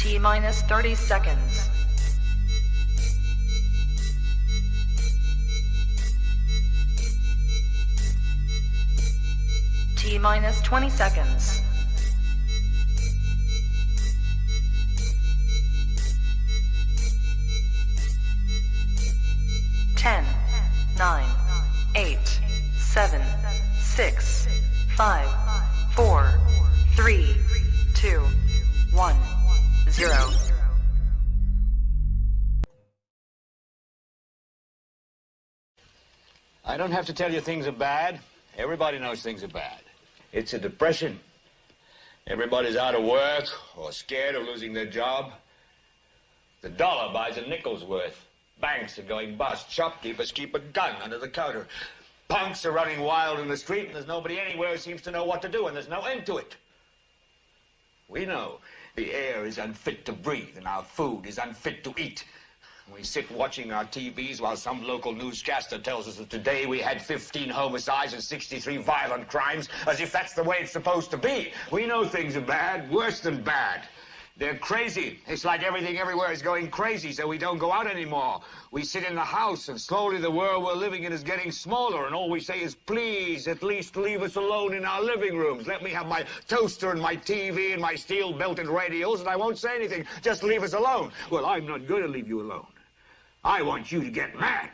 T-minus 30 seconds. T-minus 20 seconds. 10, 9, 8, 7, 6, 5, 4, 3, 2, 1, 0. I don't have to tell you things are bad. Everybody knows things are bad. It's a depression. Everybody's out of work or scared of losing their job. The dollar buys a nickel's worth. Banks are going bust. Shopkeepers keep a gun under the counter. Punks are running wild in the street, and there's nobody anywhere who seems to know what to do, and there's no end to it. We know the air is unfit to breathe, and our food is unfit to eat. We sit watching our TVs while some local newscaster tells us that today we had 15 homicides and 63 violent crimes, as if that's the way it's supposed to be. We know things are bad, worse than bad. They're crazy. It's like everything everywhere is going crazy, so we don't go out anymore. We sit in the house, and slowly the world we're living in is getting smaller, and all we say is, please, at least leave us alone in our living rooms. Let me have my toaster and my TV and my steel-belted radios, and I won't say anything. Just leave us alone. Well, I'm not going to leave you alone. I want you to get mad.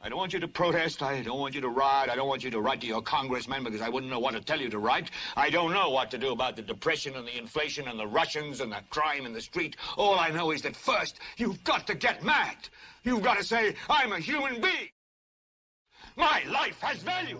I don't want you to protest. I don't want you to riot. I don't want you to write to your congressman because I wouldn't know what to tell you to write. I don't know what to do about the depression and the inflation and the Russians and the crime in the street. All I know is that first, you've got to get mad. You've got to say, I'm a human being. My life has value.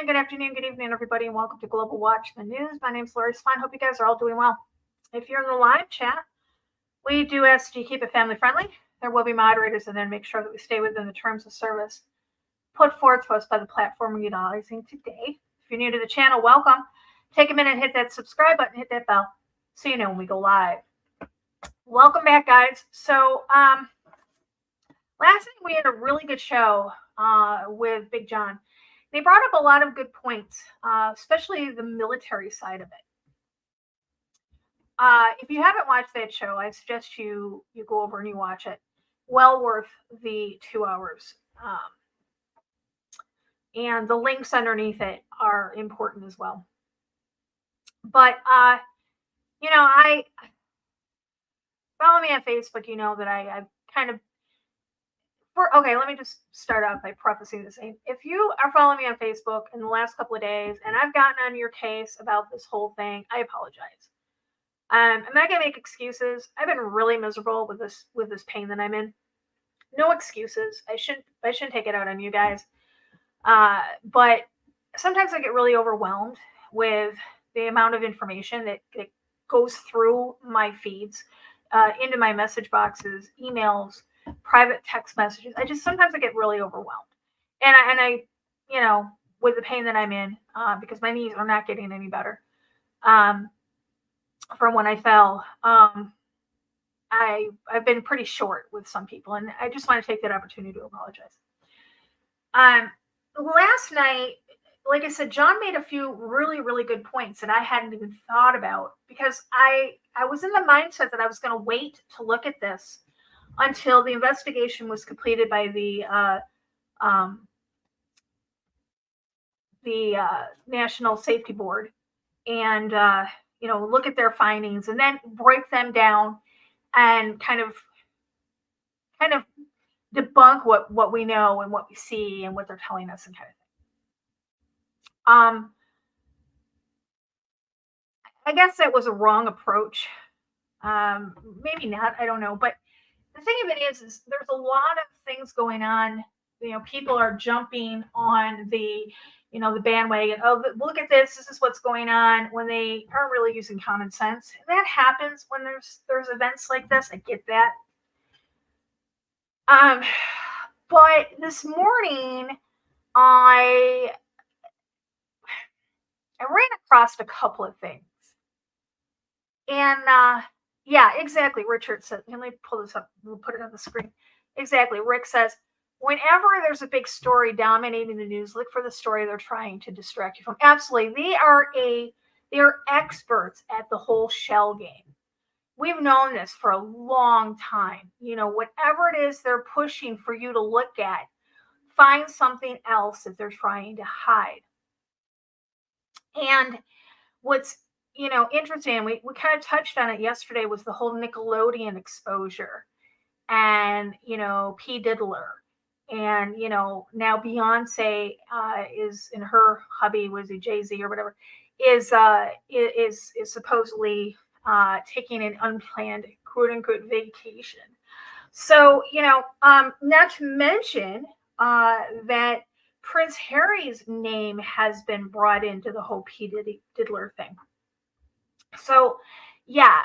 Good afternoon, good evening, everybody, and welcome to Global Watch the News. My name's Lori Spine. Hope you guys are all doing well. If you're in the live chat, we do ask you to keep it family friendly. There will be moderators and then make sure that we stay within the terms of service put forth to us by the platform we're utilizing today. If you're new to the channel, welcome. Take a minute and hit that subscribe button, hit that bell so you know when we go live. Welcome back, guys. So last night we had a really good show with Big John. They brought up a lot of good points, especially the military side of it. If you haven't watched that show, I suggest you go over and you watch it. Well worth the 2 hours. And the links underneath it are important as well. But, I follow me on Facebook. You know that I've kind of okay, let me just start off by prefacing the same. If you are following me on Facebook in the last couple of days and I've gotten on your case about this whole thing, I apologize. I'm not gonna make excuses. I've been really miserable with this pain that I'm in. No excuses. I shouldn't take it out on you guys. But sometimes I get really overwhelmed with the amount of information that goes through my feeds, into my message boxes, emails, private text messages. Sometimes I get really overwhelmed. And I, you know, with the pain that I'm in, because my knees are not getting any better, um, from when I fell. I've been pretty short with some people, and I just want to take that opportunity to apologize. Um, Last night, like I said, John made a few really really good points that I hadn't even thought about, because I was in the mindset that I was going to wait to look at this until the investigation was completed by um, the National Safety Board, and look at their findings and then break them down and kind of debunk what we know and what we see and what they're telling us and kind of thing. I guess that was a wrong approach. Maybe not. I don't know. But the thing of it is there's a lot of things going on. People are jumping on the bandwagon. Oh, look at this. This is what's going on, when they aren't really using common sense. And that happens when there's events like this. I get that. Um, but this morning, I I ran across a couple of things. And yeah, exactly. Richard said, let me pull this up. We'll put it on the screen. Exactly. Rick says, whenever there's a big story dominating the news, look for the story they're trying to distract you from. Absolutely. They are experts at the whole shell game. We've known this for a long time. Whatever it is they're pushing for you to look at, find something else that they're trying to hide. And what's interesting, we kind of touched on it yesterday, was the whole Nickelodeon exposure, and P Diddler, and now Beyonce is, in her hubby, was it Jay-Z or whatever, is supposedly taking an unplanned quote unquote vacation. So not to mention that Prince Harry's name has been brought into the whole P Diddler thing. So yeah,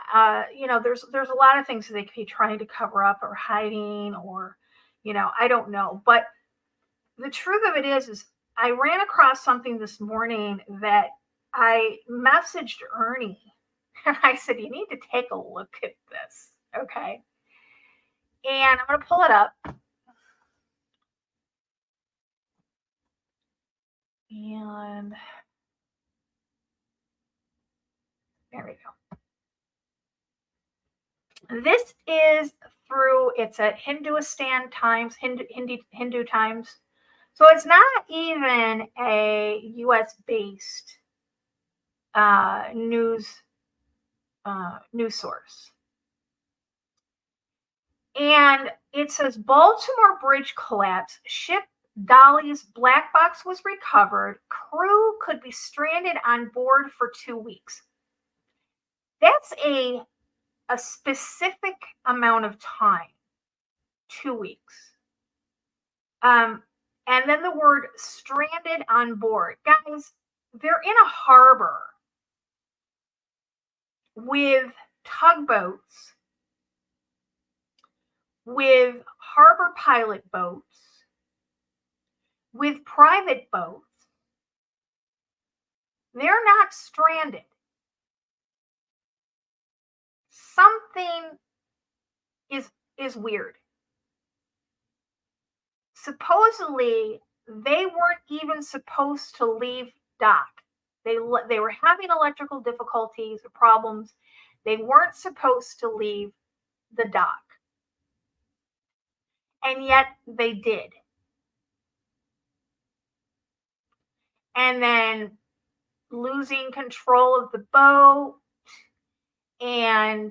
there's a lot of things that they could be trying to cover up or hiding, or I don't know. But the truth of it is I ran across something this morning that I messaged Ernie, and I said, you need to take a look at this. Okay. And I'm going to pull it up. And there we go. This is it's at Hindustan Times, Hindu Times. So it's not even a U.S. based news source. And it says Baltimore bridge collapse, ship Dolly's black box was recovered, crew could be stranded on board for 2 weeks. That's a specific amount of time. 2 weeks. And then the word stranded on board. Guys, they're in a harbor with tugboats, with harbor pilot boats, with private boats. They're not stranded. Something is weird. Supposedly, they weren't even supposed to leave dock. They were having electrical difficulties or problems. They weren't supposed to leave the dock. And yet they did. And then losing control of the boat, and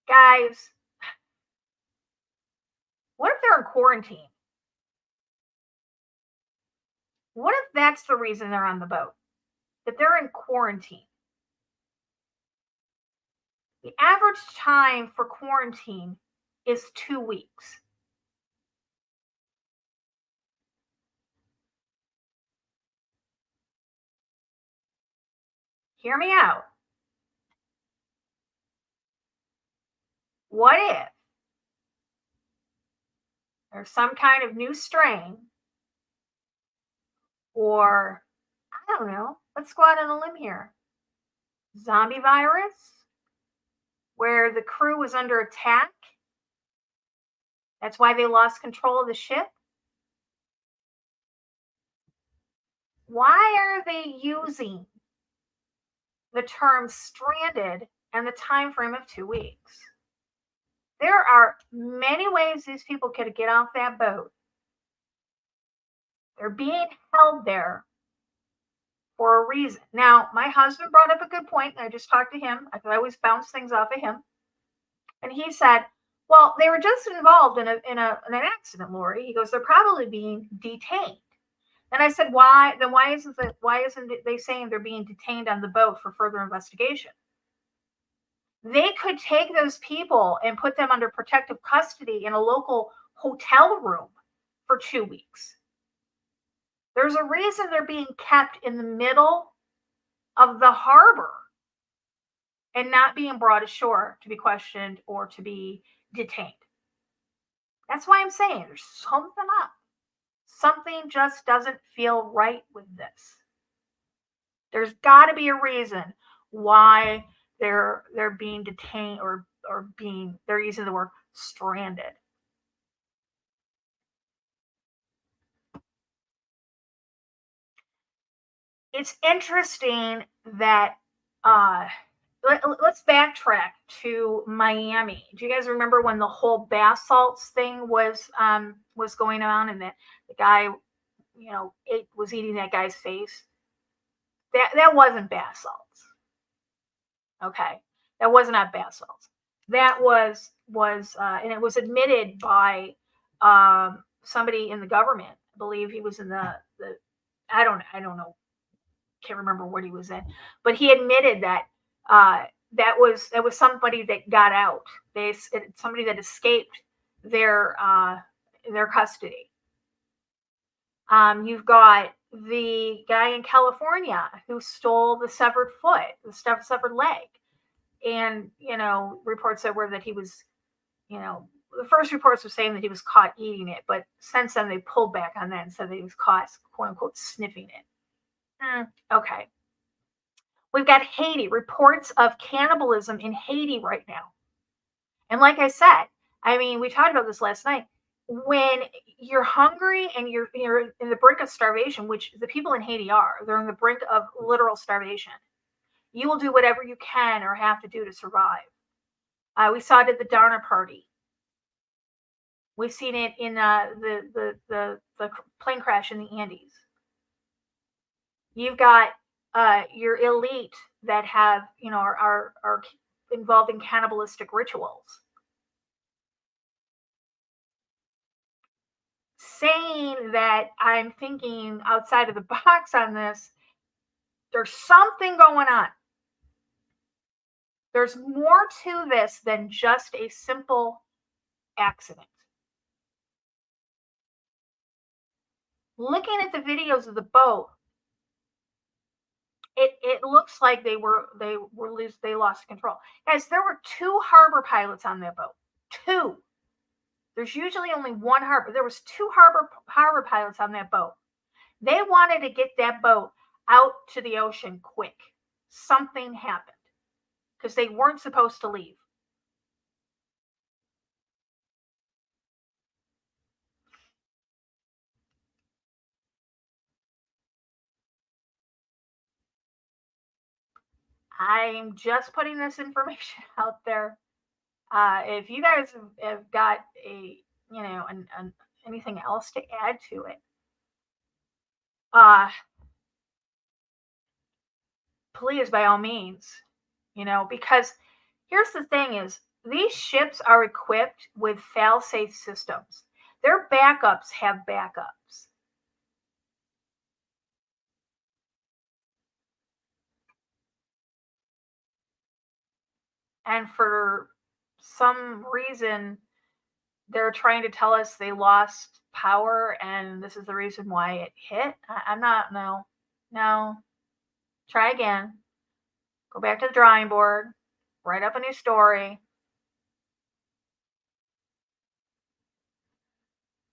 guys, what if they're in quarantine? What if that's the reason they're on the boat? That they're in quarantine. The average time for quarantine is 2 weeks. Hear me out. What if There's some kind of new strain, or I don't know. Let's go out on a limb here. Zombie virus, where the crew was under attack. That's why they lost control of the ship. Why are they using the term stranded and the time frame of 2 weeks? There are many ways these people could get off that boat. They're being held there for a reason. Now, my husband brought up a good point. I just talked to him. I could always bounce things off of him. And he said, well, they were just involved in an accident, Lori. He goes, they're probably being detained. And I said, why? Then why isn't they saying they're being detained on the boat for further investigation? They could take those people and put them under protective custody in a local hotel room for 2 weeks. There's a reason they're being kept in the middle of the harbor and not being brought ashore to be questioned or to be detained. That's why I'm saying there's something up. Something just doesn't feel right with this. There's got to be a reason why they're being detained or they're using the word stranded. It's interesting that let's backtrack to Miami. Do you guys remember when the whole bath salts thing was going on, and that the guy, was eating that guy's face? That wasn't bath salts. Okay, that was not bath salts. That was and it was admitted by somebody in the government. I believe he was in the I don't know. Can't remember what he was in, but he admitted that that was somebody that got out. Somebody that escaped their custody. You've got the guy in California who stole the severed foot, the severed leg, and reports that he was, the first reports were saying that he was caught eating it, but since then they pulled back on that and said that he was caught, quote unquote, sniffing it. Okay. We've got Haiti, reports of cannibalism in Haiti right now. And like I said, we talked about this last night. When you're hungry and you're in the brink of starvation, which the people in Haiti are, they're on the brink of literal starvation. You will do whatever you can or have to do to survive. We saw it at the Dana party. We've seen it in the plane crash in the Andes. You've got your elite that have, are involved in cannibalistic rituals. Saying that I'm thinking outside of the box on this, there's something going on. There's more to this than just a simple accident. Looking at the videos of the boat, it looks like they lost control. Guys, there were 2 harbor pilots on that boat. 2. There's usually only 1 harbor. There was 2 harbor pilots on that boat. They wanted to get that boat out to the ocean quick. Something happened because they weren't supposed to leave. I'm just putting this information out there. If you guys have got anything else to add to it, please, by all means, because here's the thing is, these ships are equipped with fail-safe systems. Their backups have backups. And for some reason, they're trying to tell us they lost power and this is the reason why it hit. I'm not, no. Try again. Go back to the drawing board. Write up a new story.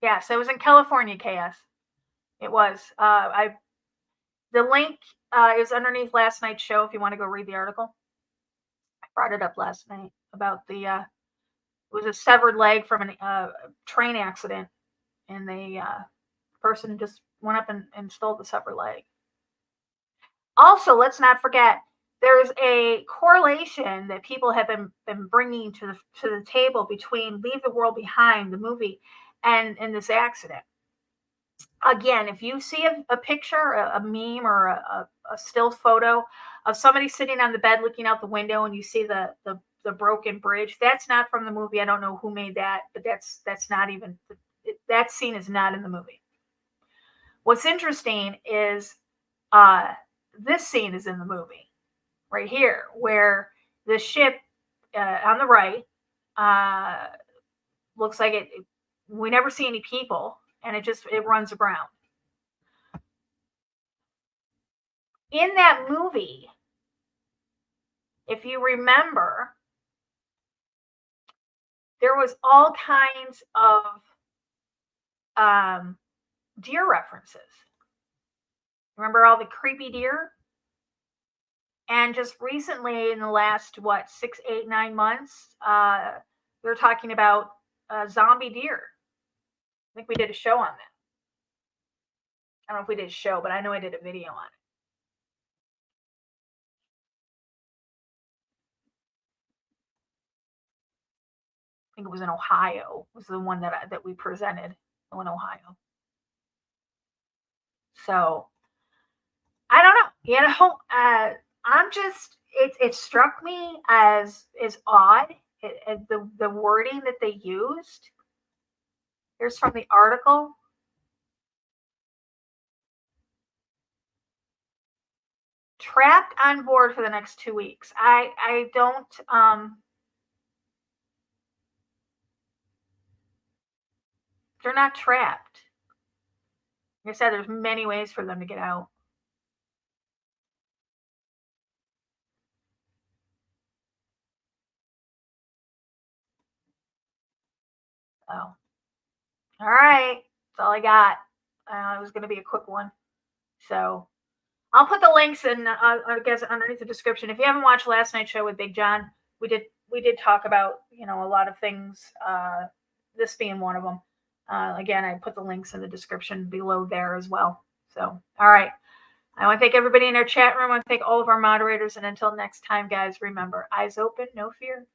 Yes, it was in California, KS. It was. The link is underneath last night's show if you want to go read the article. I brought it up last night about the it was a severed leg from a train accident, and the person just went up and stole the severed leg. Also, let's not forget there's a correlation that people have been bringing to the table between Leave the World Behind, the movie, and this accident. Again, if you see a picture, a meme, or a still photo of somebody sitting on the bed looking out the window, and you see the broken bridge, that's not from the movie. I don't know who made that, but that's not even that scene is not in the movie. What's interesting is this scene is in the movie right here, where the ship on the right looks like it. We never see any people, and it runs aground. In that movie, if you remember, there was all kinds of deer references. Remember all the creepy deer? And just recently, in the last 6, 8, 9 months, they're talking about zombie deer. I think we did a show on that. I don't know if we did a show, but I know I did a video on it. I think it was in Ohio. Was the one that we presented in Ohio. So I don't know. I'm just it struck me as odd. The wording that they used. Here's from the article. Trapped on board for the next 2 weeks. I don't they're not trapped. Like I said, there's many ways for them to get out. Oh. All right. That's all I got. It was going to be a quick one. So I'll put the links in, I guess, underneath the description. If you haven't watched last night's show with Big John, we did talk about, a lot of things, this being one of them. Again, I put the links in the description below there as well. So, all right. I want to thank everybody in our chat room. I want to thank all of our moderators. And until next time, guys, remember, eyes open, no fear.